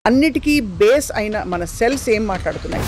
అన్నిటికీ బేస్ అయిన మన సెల్స్ ఏం మాట్లాడుతున్నాయి?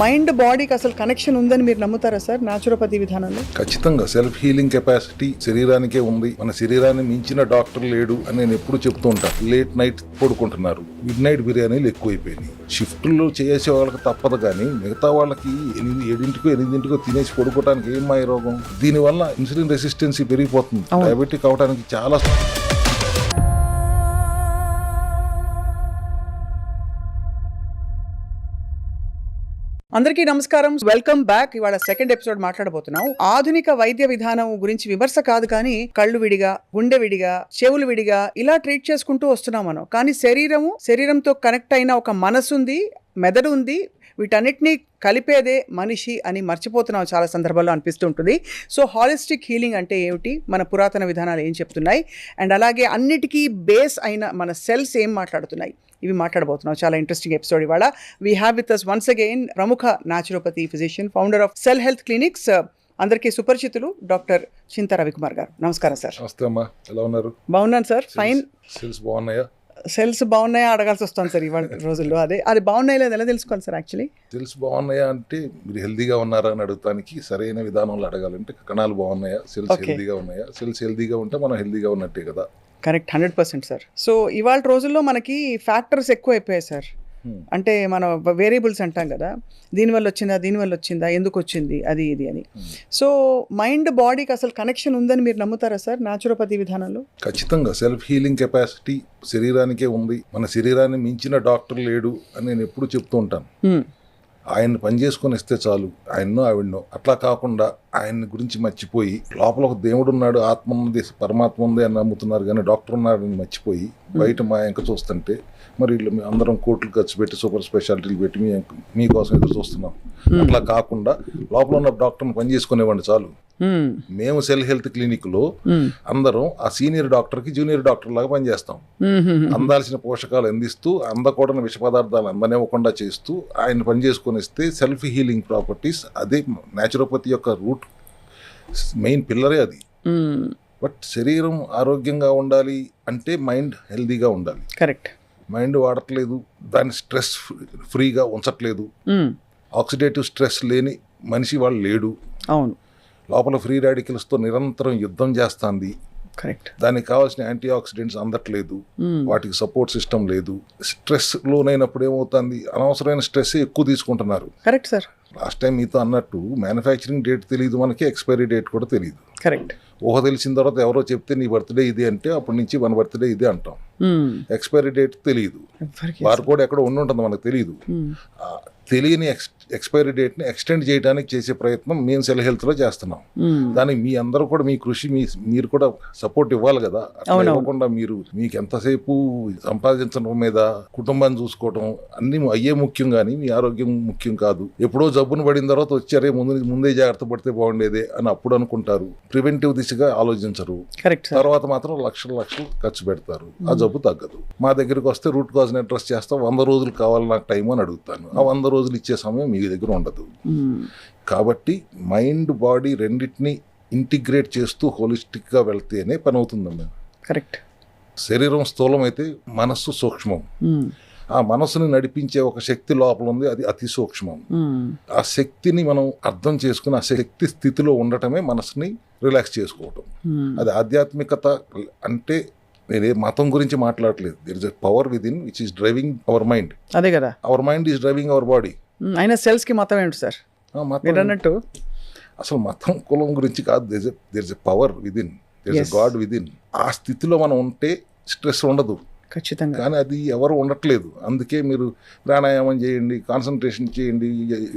మైండ్ బాడీకి అసలు కనెక్షన్ ఉందని మీరు నమ్ముతారా సార్ న్యాచురోపతి విధానంలో? ఖచ్చితంగా సెల్ఫ్ హీలింగ్ కెపాసిటీ శరీరానికే ఉంది. మన శరీరాన్ని మించిన డాక్టర్ లేడు అని నేను ఎప్పుడు చెప్తూ ఉంటాను. లేట్ నైట్ పడుకుంటున్నారు, మిడ్ నైట్ బిర్యానీలు ఎక్కువైపోయినాయి. షిఫ్ట్లో చేసే వాళ్ళకి తప్పదు, కానీ మిగతా వాళ్ళకి 7-8 తినేసి పడుకోవడానికి ఏం మాయ రోగం? దీనివల్ల ఇన్సులిన్ రెసిస్టెన్సీ పెరిగిపోతుంది. డయాబెటిక్ అవడానికి చాలా. అందరికీ నమస్కారం, వెల్కమ్ బ్యాక్. ఇవాళ సెకండ్ ఎపిసోడ్ మాట్లాడబోతున్నాం. ఆధునిక వైద్య విధానం గురించి విమర్శ కాదు, కానీ కళ్ళు విడిగా, గుండె విడిగా, చెవులు విడిగా ఇలా ట్రీట్ చేసుకుంటూ వస్తున్నాం మనం. కానీ శరీరంతో కనెక్ట్ అయిన ఒక మనసు ఉంది, మెదడు ఉంది, వీటన్నిటినీ కలిపేదే మనిషి అని మర్చిపోతున్నాం చాలా సందర్భాల్లో అనిపిస్తూ ఉంటుంది. సో హాలిస్టిక్ హీలింగ్ అంటే ఏమిటి, మన పురాతన విధానాలు ఏం చెప్తున్నాయి, అండ్ అలాగే అన్నిటికీ బేస్ అయిన మన సెల్స్ ఏం మాట్లాడుతున్నాయి, ఇవి మాట్లాడబోతున్నాం. చాలా ఇంట్రెస్టింగ్ ఎపిసోడ్ ఇవాళ. We have with us once again ప్రముఖ naturopathy physician, founder of cell health clinics, అందరికీ సుపరిచితులు డాక్టర్ చింతా రవికుమార్ గారు. నమస్కారం సార్. నమస్తే అమ్మా, ఎలా ఉన్నారు? బాగున్నాను సార్, ఫైన్. సెల్స్ బాగున్నాయా? సెల్స్ బాగున్నాయా అడగాల్సి వస్తుంది సార్ ఇవాళ రోజుల్లో. అది బాగున్నాయి లేదా ఎలా తెలుసుకోవాలి సార్? యాక్చువల్లీ సెల్స్ బాగున్నాయా అంటే మీరు హెల్దీగా ఉన్నారా అని అడగటానికి సరైన విధానంలో అడగాలంటే కణాలు బాగున్నాయా, సెల్స్ హెల్దీగా ఉన్నాయా. సెల్స్ హెల్దీగా ఉంటే మనం హెల్దీగా ఉన్నట్టే కదా. Correct, 100% sir. సో ఇవాళ రోజుల్లో మనకి ఫ్యాక్టర్స్ ఎక్కువ అయిపోయాయి సార్. అంటే మనం వేరియబుల్స్ అంటాం కదా, దీనివల్ల వచ్చిందా, ఎందుకు వచ్చింది, అది ఇది అని. సో మైండ్ బాడీకి అసలు కనెక్షన్ ఉందని మీరు నమ్ముతారా సార్ న్యాచురోపతి విధానంలో? ఖచ్చితంగా సెల్ఫ్ హీలింగ్ కెపాసిటీ శరీరానికే ఉంది. మన శరీరాన్ని మించిన డాక్టర్ లేడు అని నేను ఎప్పుడు చెప్తూ ఉంటాను. ఆయన్ని పని చేసుకొని ఇస్తే చాలు, ఆయన్నో ఆవిడనో. అట్లా కాకుండా ఆయన్ని గురించి మర్చిపోయి లోపల ఒక దేవుడు ఉన్నాడు, ఆత్మ ఉంది, పరమాత్మ ఉంది అని నమ్ముతున్నారు, కానీ డాక్టర్ ఉన్నాడని మర్చిపోయి బయట మా ఎంక చూస్తుంటే మరి అందరం కోట్లు ఖర్చు పెట్టి సూపర్ స్పెషాలిటీలు పెట్టి మీకోసం ఎదురు చూస్తున్నాం. అట్లా కాకుండా లోపల ఉన్న డాక్టర్ని పని చేసుకునేవాడిని చాలు. మేము సెల్ హెల్త్ క్లినిక్ లో అందరం ఆ సీనియర్ డాక్టర్ కి జూనియర్ డాక్టర్ లాగా పనిచేస్తాం. అందాల్సిన పోషకాలు అందిస్తూ, అందకూడని విష పదార్థాలు అందనివ్వకుండా చేస్తూ ఆయన పని చేసుకొని ఇస్తే సెల్ఫ్ హీలింగ్ ప్రాపర్టీస్, అదే న్యాచురోపతి యొక్క రూట్, మెయిన్ పిల్లరే అది. బట్ శరీరం ఆరోగ్యంగా ఉండాలి అంటే మైండ్ హెల్దీగా ఉండాలి. కరెక్ట్. మైండ్ వాడట్లేదు, దాన్ని స్ట్రెస్ ఫ్రీగా ఉంచట్లేదు. ఆక్సిడేటివ్ స్ట్రెస్ లేని మనిషి వాళ్ళు లేడు. అవును. లోపల ఫ్రీ రాడికల్స్తో నిరంతరం యుద్ధం చేస్తుంది. కరెక్ట్. దానికి కావాల్సిన యాంటీ ఆక్సిడెంట్స్ అందట్లేదు, వాటికి సపోర్ట్ సిస్టమ్ లేదు. స్ట్రెస్ లోనైనప్పుడు ఏమవుతుంది, అనవసరమైన స్ట్రెస్ ఎక్కువ తీసుకుంటున్నారు. Correct sir. లాస్ట్ టైం మీతో అన్నట్టు మ్యానుఫ్యాక్చరింగ్ డేట్ తెలియదు మనకి, ఎక్స్పైరీ డేట్ కూడా తెలియదు. కరెక్ట్. ఊహ తెలిసిన తర్వాత ఎవరో చెప్తే నీ బర్త్డే ఇది అంటే అప్పటి నుంచి మన బర్త్డే ఇదే అంటాం. ఎక్స్పైరీ డేట్ తెలియదు, బార్కోడ్ ఎక్కడ ఉండి ఉంటుంది మనకు తెలియదు. తెలియని ఎక్స్పైరీ డేట్ని ఎక్స్టెండ్ చేయడానికి చేసే ప్రయత్నం మేము సెల్ హెల్త్లో చేస్తున్నాం. దానికి మీ అందరూ కూడా మీ కృషి, మీరు కూడా సపోర్ట్ ఇవ్వాలి కదా. ఇవ్వకుండా మీకు ఎంతసేపు సంపాదించడం మీద, కుటుంబాన్ని చూసుకోవడం అన్ని అయ్యే ముఖ్యం, కానీ మీ ఆరోగ్యం ముఖ్యం కాదు. ఎప్పుడో జబ్బును పడిన తర్వాత వచ్చారే ముందే జాగ్రత్త పడితే బాగుండేదే అని అప్పుడు అనుకుంటారు. ప్రివెంటివ్ దిశగా ఆలోచించరు. తర్వాత మాత్రం లక్షలు ఖర్చు పెడతారు, ఆ జబ్బు తగ్గదు. మా దగ్గరికి వస్తే రూట్ కాజ్ని అడ్రస్ చేస్తాం. 100 రోజులు కావాలి నాకు టైం అని అడుగుతాను. ఆ 100 రోజులు ఇచ్చే సమయం మీ దగ్గర ఉండదు. కాబట్టి మైండ్ బాడీ రెండింటిని ఇంటిగ్రేట్ చేస్తూ హోలిస్టిక్గా వెళ్తేనే పని అవుతుందమ్మా. కరెక్ట్. శరీరం స్థూలం అయితే మనస్సు సూక్ష్మం. ఆ మనస్సుని నడిపించే ఒక శక్తి లోపల ఉంది, అది అతి సూక్ష్మం. ఆ శక్తిని మనం అర్థం చేసుకుని ఆ శక్తి స్థితిలో ఉండటమే మనసుని రిలాక్స్ చేసుకోవటం. అది ఆధ్యాత్మికత. అంటే నేనే మతం గురించి మాట్లాడలేదు. There is a power within which is driving our mind. అదే కదా, our mind is driving our body. అయినా సెల్స్ కి మతం ఏంటి సార్? మతం అన్నట్టు అసలు మతం కులం గురించి కాదు. There is a power within, there is a god within. ఆ స్థితిలో మనం ఉంటే స్ట్రెస్ ఉండదు. ఖచ్చితంగా. కానీ అది ఎవరు ఉండట్లేదు. అందుకే మీరు ప్రాణాయామం చేయండి, కాన్సన్ట్రేషన్ చేయండి,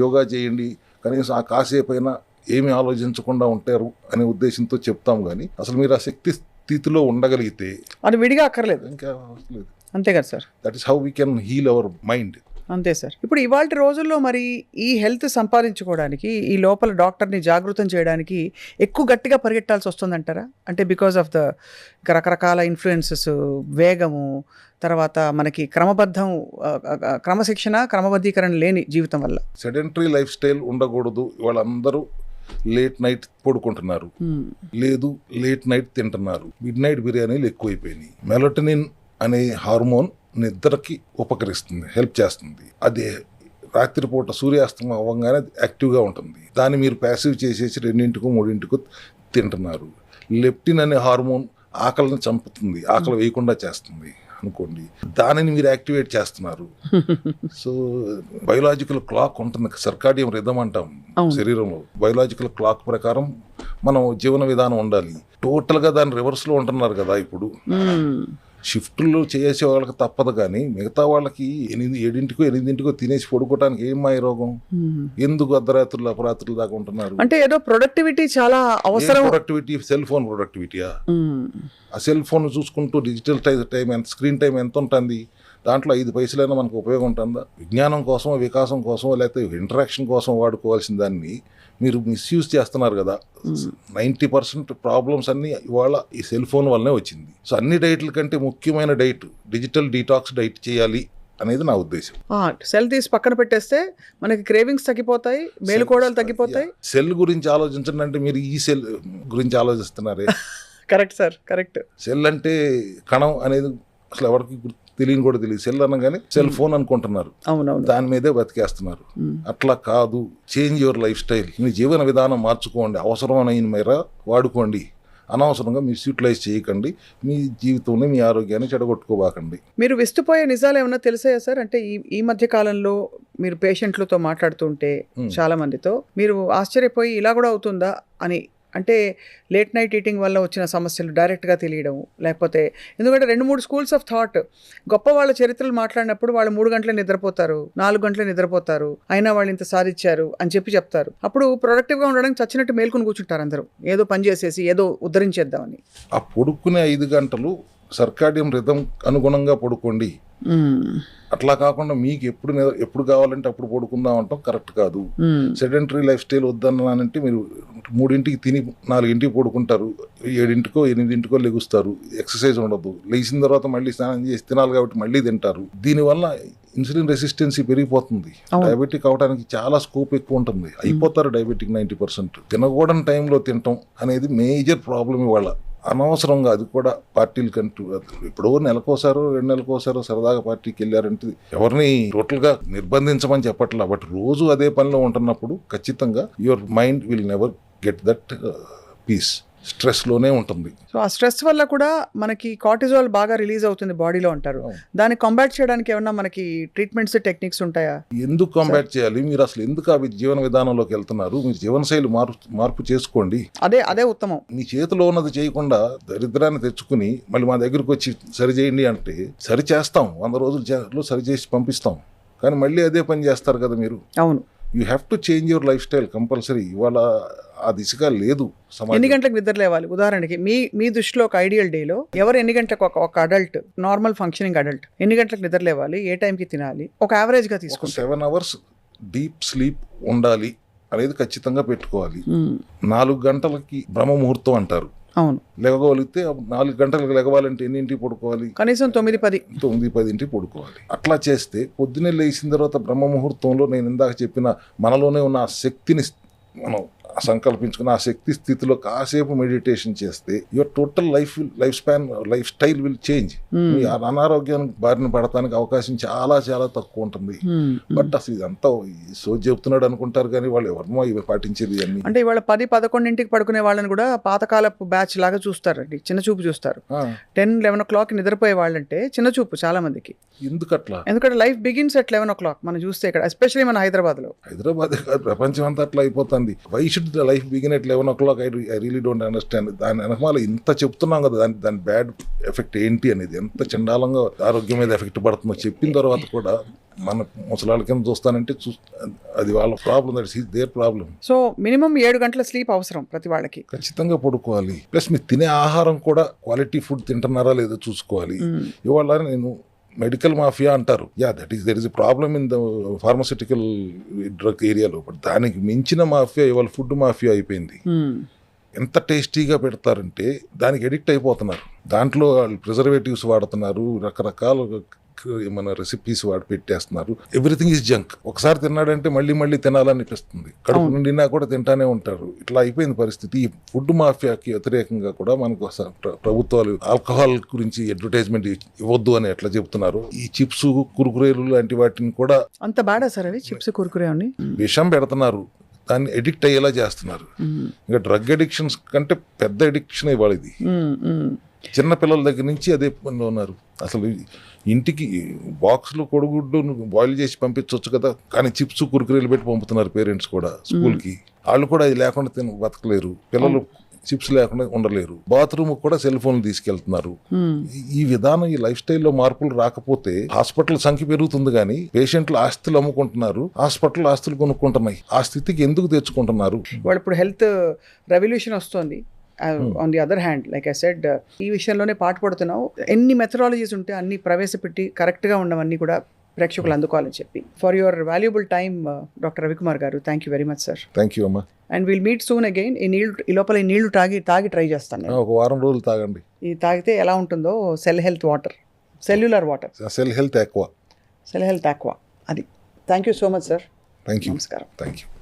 యోగా చేయండి, కనీసం ఆ కాసేపు అయినా ఏమి ఆలోచించకుండా ఉంటారు అనే ఉద్దేశంతో చెప్తాం. కానీ అసలు మీరు ఆ శక్తి స్థితిలో ఉండగలిగితే అది విడిగా అక్కర్లేదు, ఇంకా అవసరం లేదు. అంతే కదా sir. That is how we can heal our mind. అంతే సార్. ఇప్పుడు ఇవాళ రోజుల్లో మరి ఈ హెల్త్ సంపాదించుకోవడానికి, ఈ లోపల డాక్టర్ని జాగృతం చేయడానికి ఎక్కువ గట్టిగా పరిగెట్టాల్సి వస్తుందంటారా? అంటే బికాస్ ఆఫ్ ద రకరకాల ఇన్ఫ్లుయెన్సెస్, వేగము, తర్వాత మనకి క్రమబద్ధీకరణ లేని జీవితం వల్ల సెడెంటరీ లైఫ్ స్టైల్ ఉండకూడదు. వాళ్ళందరూ లేట్ నైట్ పడుకుంటున్నారు, లేదు లేట్ నైట్ తింటున్నారు, మిడ్ నైట్ బిర్యానీలు ఎక్కువైపోయినాయి. మెలటోనిన్ అనే హార్మోన్ నిద్రకి ఉపకరిస్తుంది, హెల్ప్ చేస్తుంది. అది రాత్రిపూట సూర్యాస్తమం అవ్వగానే యాక్టివ్గా ఉంటుంది. దాన్ని మీరు ప్యాసివ్ చేసేసి 2 3 తింటున్నారు. లెప్టిన్ అనే హార్మోన్ ఆకలిని చంపుతుంది, ఆకలి వేయకుండా చేస్తుంది అనుకోండి. దానిని మీరు యాక్టివేట్ చేస్తున్నారు. సో బయోలాజికల్ క్లాక్ ఉంటుంది, సర్కాడియం రిథమ్ అంటాం శరీరంలో. బయోలాజికల్ క్లాక్ ప్రకారం మనం జీవన విధానం ఉండాలి. టోటల్గా దాని రివర్స్లో ఉంటున్నారు కదా ఇప్పుడు. షిఫ్ట్లు చేసే వాళ్ళకి తప్పదు, కానీ మిగతా వాళ్ళకి 7 తినేసి పడుకోవడానికి ఏం మాయ రోగం? ఎందుకు అర్ధరాత్రులు అపరాత్రులు దాకా ఉంటున్నారు? అంటే ఏదో ప్రొడక్టివిటీ చాలా అవసరం. ప్రొడక్టివిటీ సెల్ ఫోన్ ప్రొడక్టివిటీయా? ఆ సెల్ ఫోన్ చూసుకుంటూ డిజిటల్ టైం ఎంత, స్క్రీన్ టైం ఎంత ఉంటుంది? దాంట్లో 5 పైసలైనా మనకు ఉపయోగం ఉంటుందా? విజ్ఞానం కోసం, వికాసం కోసం, లేకపోతే ఇంటరాక్షన్ కోసం వాడుకోవాల్సిన దాన్ని మీరు మిస్యూజ్ చేస్తున్నారు కదా. 90% ప్రాబ్లమ్స్ అన్నీ ఇవాళ ఈ సెల్ ఫోన్ వల్లనే వచ్చింది. సో అన్ని డైట్ల కంటే ముఖ్యమైన డైట్ డిజిటల్ డీటాక్స్ డైట్ చేయాలి అనేది నా ఉద్దేశం. సెల్ తీసి పక్కన పెట్టేస్తే మనకి క్రేవింగ్స్ తగ్గిపోతాయి, మేలుకోవడాలు తగ్గిపోతాయి. సెల్ గురించి ఆలోచించండి అంటే మీరు ఈ సెల్ గురించి ఆలోచిస్తున్నారే. Correct sir, correct. సెల్ అంటే కణం అనేది అసలు ఎవరికి తెలియని కూడా తెలియదు. సెల్ అనగానే సెల్ ఫోన్ అనుకుంటున్నారు, దాని మీదే బతికేస్తున్నారు. అట్లా కాదు. Change your lifestyle. మీ జీవన విధానం మార్చుకోండి, అవసరమైన మేర వాడుకోండి, అనవసరంగా మిస్యూటిలైజ్ చేయకండి. మీ జీవితంలో మీ ఆరోగ్యాన్ని చెడగొట్టుకోబాకండి. మీరు విస్తుపోయే నిజాలు ఏమన్నా తెలిసాయా సార్? అంటే ఈ మధ్య కాలంలో మీరు పేషెంట్లతో మాట్లాడుతుంటే చాలా మందితో మీరు ఆశ్చర్యపోయి ఇలా కూడా అవుతుందా అని, అంటే లేట్ నైట్ ఈటింగ్ వల్ల వచ్చిన సమస్యలు డైరెక్ట్గా తెలియడం, లేకపోతే ఎందుకంటే 2-3 స్కూల్స్ ఆఫ్ థాట్. గొప్ప వాళ్ళ చరిత్రలు మాట్లాడినప్పుడు వాళ్ళు 3 గంటలే నిద్రపోతారు, 4 గంటలే నిద్రపోతారు, అయినా వాళ్ళు ఇంత సాధించారు అని చెప్తారు. అప్పుడు ప్రొడక్టివ్గా ఉండడానికి చచ్చినట్టు మేల్కొని కూర్చుంటారు అందరూ, ఏదో పని చేసేసి ఏదో ఉద్ధరించేద్దామని. ఆ పడుకునే 5 గంటలు సర్కాడియం రిథం అనుగుణంగా పడుకోండి. అట్లా కాకుండా మీకు ఎప్పుడు కావాలంటే అప్పుడు పడుకుందాం అంటాం కరెక్ట్ కాదు. సెడెంటరీ లైఫ్ స్టైల్ వద్దన్నానంటే మీరు 3ంటికి తిని 4ంటికి పడుకుంటారు, 7 8 లెగుస్తారు, ఎక్సర్సైజ్ ఉండదు, లేచిన తర్వాత మళ్ళీ స్నానం చేసి తినాలి కాబట్టి మళ్ళీ తింటారు. దీనివల్ల ఇన్సులిన్ రెసిస్టెన్సీ పెరిగిపోతుంది. డయాబెటిక్ అవడానికి చాలా స్కోప్ ఎక్కువ ఉంటుంది. అయిపోతారు డయాబెటిక్ 90%. తినకూడని టైంలో తినటం అనేది మేజర్ ప్రాబ్లం ఇవాళ. అనవసరంగా అది కూడా పార్టీలు కంటూ ఎప్పుడో నెలకోసారో 2 నెలలకోసారో సరదాగా పార్టీకి వెళ్ళారంటే ఎవరిని టోటల్గా నిర్బంధించమని చెప్పట్లా. బట్ రోజు అదే పనిలో ఉంటున్నప్పుడు ఖచ్చితంగా your mind will never get that peace. స్ట్రెస్లోనే ఉంటుంది. సో ఆ స్ట్రెస్ వల్ల కూడా మనకి కార్టిజాల్ బాగా రిలీజ్ అవుతుంది బాడీలో అంటారు. దాన్ని కాంబాట్ చేయడానికి ఏమన్నా మనకి ట్రీట్మెంట్స్, టెక్నిక్స్ ఉంటాయా? ఎందుకు కాంబాట్ చేయాలి? మీరు అసలు ఎందుకు ఆ జీవన విధానంలోకి వెళ్తున్నారు? మీరు జీవనశైలి మార్పు చేసుకోండి. అదే ఉత్తమం. మీ చేతిలో ఉన్నది చేయకుండా దరిద్రాన్ని తెచ్చుకుని మళ్ళీ మా దగ్గరకు వచ్చి సరి చేయండి అంటే సరి చేస్తాం, 100 రోజులు సరి చేసి పంపిస్తాం, కానీ మళ్ళీ అదే పని చేస్తారు కదా మీరు. అవును. You have to change your life style compulsory. ఇవాళ ఆ దిశగా లేదు. ఎన్ని గంటలకు నిద్ర లేవాలి? ఉదాహరణకి మీ దృష్టిలో ఒక ఐడియల్ డేలో ఎవరు ఎన్ని గంటలకు ఒక అడల్ట్, నార్మల్ ఫంక్షనింగ్ అడల్ట్ ఎన్ని గంటలకు నిద్ర లేవాలి, ఏ టైంకి తినాలి, ఒక యావరేజ్గా తీసుకుంటే? 7 hours డీప్ స్లీప్ ఉండాలి అనేది ఖచ్చితంగా పెట్టుకోవాలి. 4 గంటలకి బ్రహ్మ ముహూర్తం అంటారు. అవును. లేవగలిగితే 4 గంటలకు లెగవాలంటే ఎన్నింటికి పడుకోవాలి? కనీసం 9-10 పడుకోవాలి. అట్లా చేస్తే పొద్దున్నే లేచిన తర్వాత బ్రహ్మ ముహూర్తంలో నేను ఇందాక చెప్పిన మనలోనే ఉన్న ఆ శక్తిని మనం సంకల్పించుకుని ఆ శక్తి స్థితిలో కాసేపు మెడిటేషన్ చేస్తే your total lifespan, lifestyle will change. మీ అనారోగ్యానికి బారిన పడటానికి అవకాశం చాలా చాలా తక్కువ ఉంటుంది. బట్ అసలు ఇదంతా సో చెప్తున్నాడు అనుకుంటారు, కానీ వాళ్ళు ఎవరినో ఇవి పాటించేది అన్ని. అంటే ఇవాళ 10-11 పడుకునే వాళ్ళని కూడా పాతకాలపు బ్యాచ్ లాగా చూస్తారండి, చిన్న చూపు చూస్తారు. 10-11 o'clock నిద్రపోయే వాళ్ళంటే చిన్న చూపు చాలా మందికి. ఎందుకట్లా? ఎందుకంటే లైఫ్ బిగిన్స్ at 11 o'clock. మనం చూస్తే ఇక్కడ ఎస్పెషల్లీ మన హైదరాబాద్ కాదు, ప్రపంచం అంతా అట్లా అయిపోతుంది. Why should the life begin at 11 o'clock? I really don't understand. దాని వెనకాల ఇంత చెప్తున్నాం కదా, దాని బ్యాడ్ ఎఫెక్ట్ ఏంటి అనేది, ఎంత చండాలంగా ఆరోగ్యం మీద ఎఫెక్ట్ పడుతుందో చెప్పిన తర్వాత కూడా మన ముసలాళ్ళ కింద చూస్తానంటే అది వాళ్ళ problem, that is their problem. So minimum 7 గంటల స్లీప్ అవసరం ప్రతి వాళ్ళకి. ఖచ్చితంగా పడుకోవాలి. ప్లస్ మీరు తినే ఆహారం కూడా క్వాలిటీ ఫుడ్ తింటున్నారా లేదో చూసుకోవాలి. ఇవాళ నేను మెడికల్ మాఫియా అంటారు, that is a problem in the pharmaceutical drug ఏరియాలో. బట్ దానికి మించిన మాఫియా ఇవాళ ఫుడ్ మాఫియా అయిపోయింది. ఎంత టేస్టీగా పెడతారంటే దానికి ఎడిక్ట్ అయిపోతున్నారు. దాంట్లో వాళ్ళు ప్రిజర్వేటివ్స్ వాడుతున్నారు, రకరకాల మన రెసిపీస్ వాడు పెట్టేస్తున్నారు. Everything is junk. ఒకసారి తిన్నాడంటే మళ్ళీ మళ్ళీ తినాలనిపిస్తుంది. కడుపు నిండినా కూడా తింటానే ఉంటారు. ఇట్లా అయిపోయింది పరిస్థితి. ఈ ఫుడ్ మాఫియాకి వ్యతిరేకంగా కూడా మనకు ప్రభుత్వాలు ఆల్కహాల్ గురించి అడ్వర్టైజ్మెంట్ ఇవ్వద్దు అని ఎట్లా చెప్తున్నారు. ఈ చిప్స్, కురుకురేలు లాంటి వాటిని కూడా అంత బాడా సార్ అవి చిప్స్ కురుకురే అని విషం పెడుతున్నారు. దాన్ని ఎడిక్ట్ అయ్యేలా చేస్తున్నారు. ఇంకా డ్రగ్ అడిక్షన్స్ కంటే పెద్ద అడిక్షన్ ఇవాళ ఇది. చిన్న పిల్లల దగ్గర నుంచి అదే పనిలో ఉన్నారు. అసలు ఇంటికి బాక్స్లో కొడుగుడ్డు బాయిల్ చేసి పంపించవచ్చు కదా, కానీ చిప్స్ కురుకురేలు పెట్టి పంపుతున్నారు పేరెంట్స్ కూడా స్కూల్కి. వాళ్ళు కూడా అది లేకుండా బతకలేరు. పిల్లలు చిప్స్ లేకుండా ఉండలేరు. బాత్రూమ్ కూడా సెల్ ఫోన్లు తీసుకెళ్తున్నారు. ఈ విధానం, ఈ లైఫ్ స్టైల్లో మార్పులు రాకపోతే హాస్పిటల్ సంఖ్య పెరుగుతుంది, కానీ పేషెంట్లు ఆస్తులు అమ్ముకుంటున్నారు, హాస్పిటల్ ఆస్తులు కొనుక్కుంటున్నాయి. ఆ స్థితికి ఎందుకు తెచ్చుకుంటున్నారు? వాళ్ళు ఇప్పుడు హెల్త్ రెవల్యూషన్ వస్తుంది. On the other hand, like I said, ఈ విషయంలోనే పాటుపడుతున్నావు. ఎన్ని మెథడాలజీస్ ఉంటే అన్ని ప్రవేశపెట్టి కరెక్ట్గా ఉన్నవన్నీ కూడా ప్రేక్షకులు అందుకోవాలని చెప్పి. For your valuable time doctor Ravikumar garu, thank you very much sir. Thank you అమ్మా. And will meet soon again. ఈ లోపల ఈ నీళ్లు తాగి ట్రై చేస్తాను నేను. ఒక వారం రోజులు తాగండి. ఇది తాగితే ఎలా ఉంటుందో సెల్యులర్ వాటర్, సెల్ హెల్త్ ఎక్కువ. అది. Thank you so much sir. Thank you. నమస్కారం. Thank you.